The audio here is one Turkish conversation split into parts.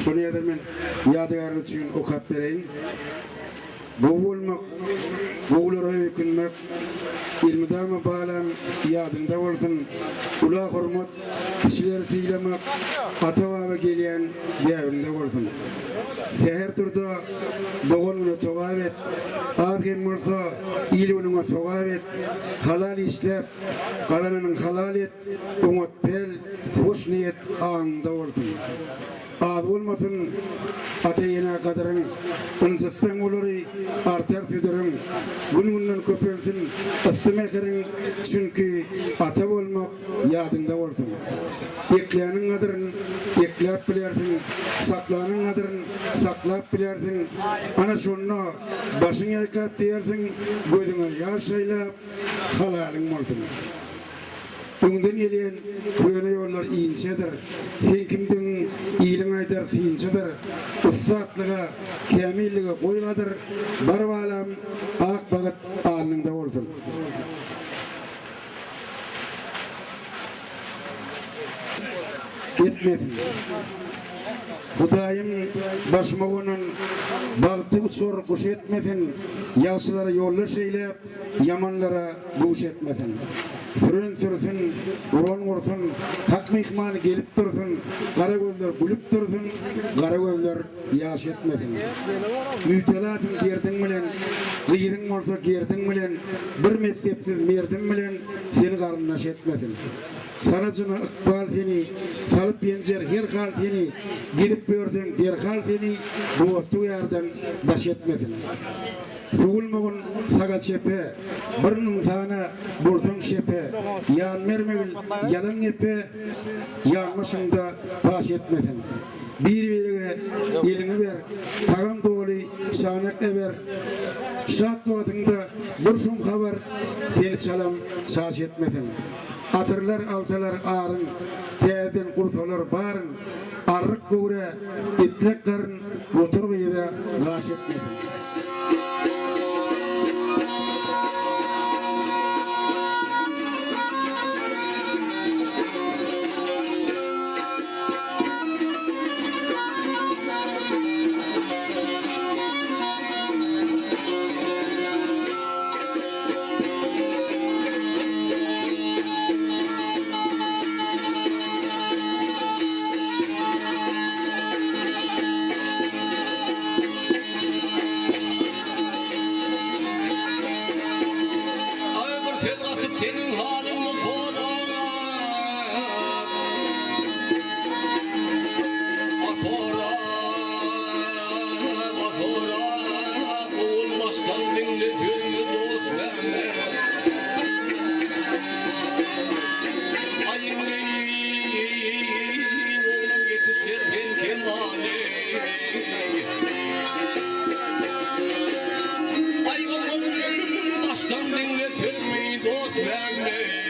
Şunu edermen yadigar üçün okap bereyim. Boğulmak, boğulara hükünmek, ilmidama bağlam yadında olsun. Ula hurmat, kişileri sıylamak, atavava geleyen devinde olsun. Seher turda doğununa togavet, ahim olsa ilununa sogavet, halal işlep, kalanının halal et, umut pel, hoş niyet anında olsun. Az olmasın atayına kadarın, ınsızsan olurı artar südürün, gün köpelsin, ısımekirin, çünkü ata olmak yadında olsun. Ekleyanın adırın, ekleyip bilersin, saklanın adırın, saklap bilersin. Ana şunna başın yaykap diyersin, gözüne yaşaylap, halalın olsun. Öňden gelen köne yollar iňçedir. Sen kimdiň iýliň aýdar synçydyr. Ussatlyga, kämillige goýgadyr. Bar balam ak bagat alnynda bolsun. Gitmesin. Hudaýym başmagynyň bagty uçur kuş etmesin. Ýaşylara ýollaş eýlep, ýamanlara buş etmesin. Sürün sürsün, uron vursun, hak mihmanı gelip dursun, kara gözler gülüp dursun, kara gözler yaş etmesin. Mütelatın gerdin bilen, gıydın olsa gerdin bilen, bir mektepsiz merdin bilen seni karnınaş etmesin. Sanatçına ıkbal seni, salıp yencer her hal seni, gidip börsen derhal seni, dostu yardan daş etmesin. Suğulmağın sağa çepe, birinin sağına bolsun şepe, yan mermegil yalan epe, yanmışında taş etmesin. Bir verige eline ver, tağam doğulu şanak ever, şat vaatında bir şum haber, seni çalam şaş etmesin. Atırlar altalar ağrın, teyden kursalar barın, arık göre, itlek karın, otur gıyda gaş etmesin. Senin halini sorar, asorar, olmazsan dinle sürmü dost vermez. Ayınlı oğlum yetişirken kemale, ay oğlum baştan dinle sürmü dost vermez.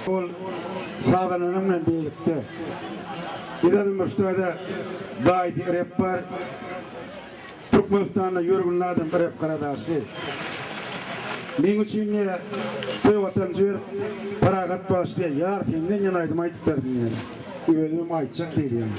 Ol sağlananımla birlikte İdadım Müştahı'da dahi rap var. Türkmenistan'da yürgünlerden bir rap karadası. Men üçün ne toy vatancı paragat başlaya yar senden yanaydım aytıp verdim yani. Özüm aytacak değil yani.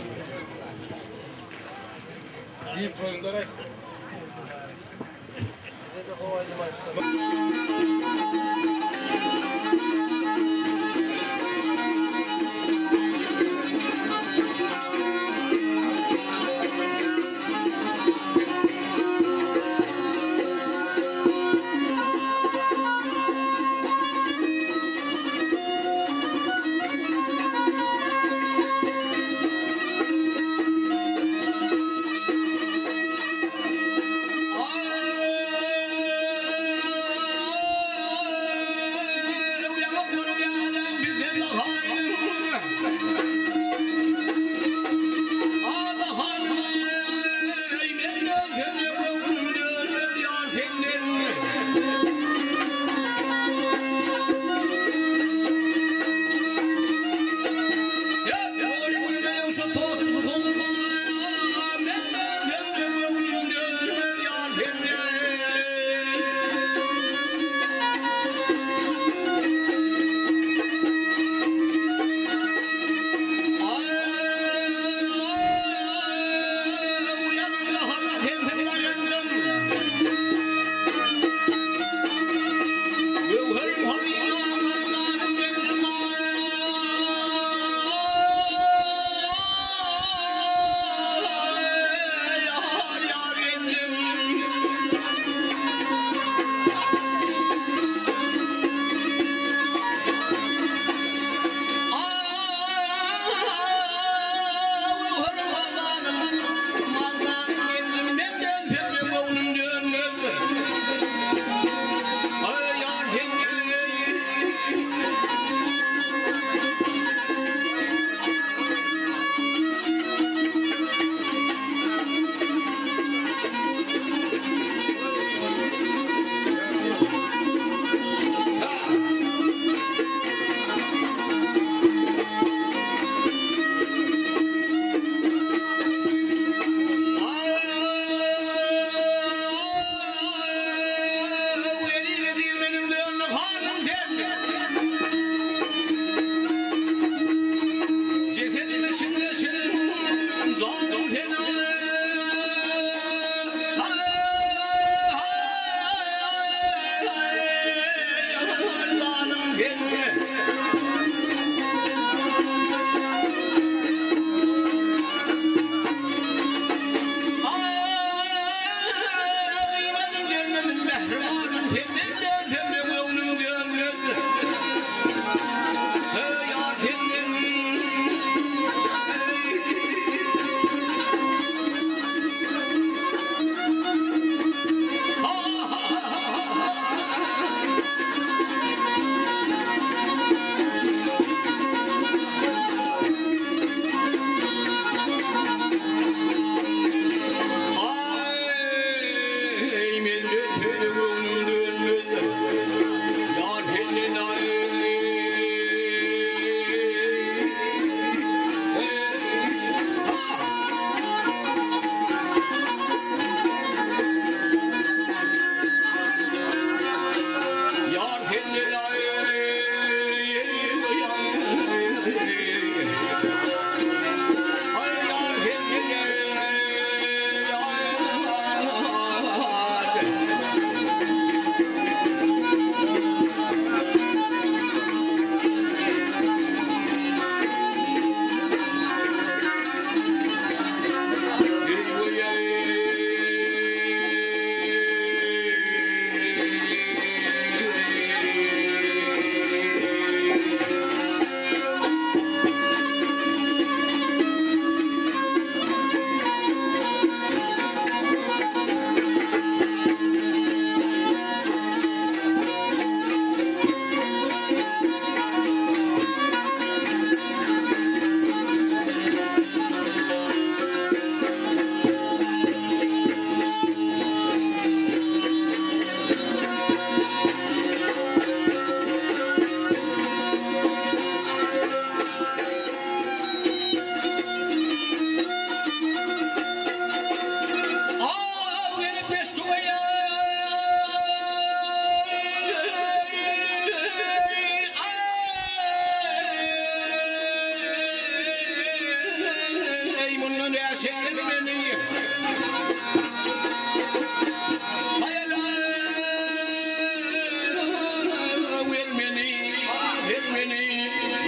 ne şehir beni.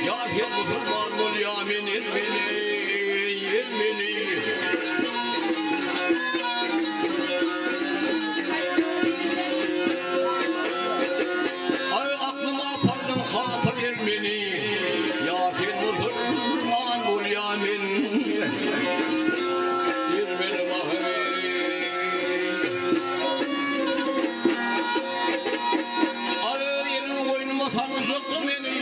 Ya Kurban ol yamin ilmini Ay aklıma pardon hafır ilmini Ya Kurban ol yamin ilmini bahri Ay yerin koynuma tanıcıktı beni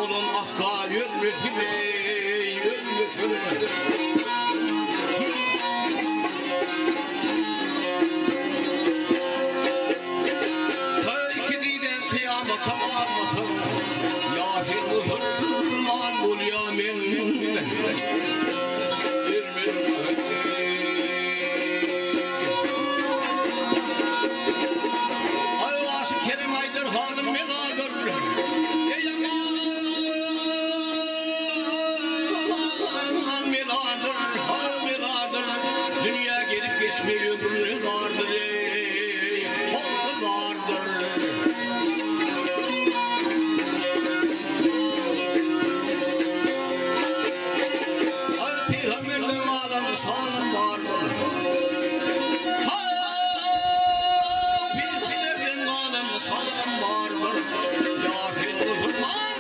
Olun asla yürümesin Ki diden kıyamata varmasın Ya Kurban ol yamin Ay Aşık Kerim Aydın halim medadır Dünya gelip geçmeyi ömrünü vardır vardır Ay Peygamberden alanı sağlam vardır Peygamberden alanı sağlam vardır Ya Kurban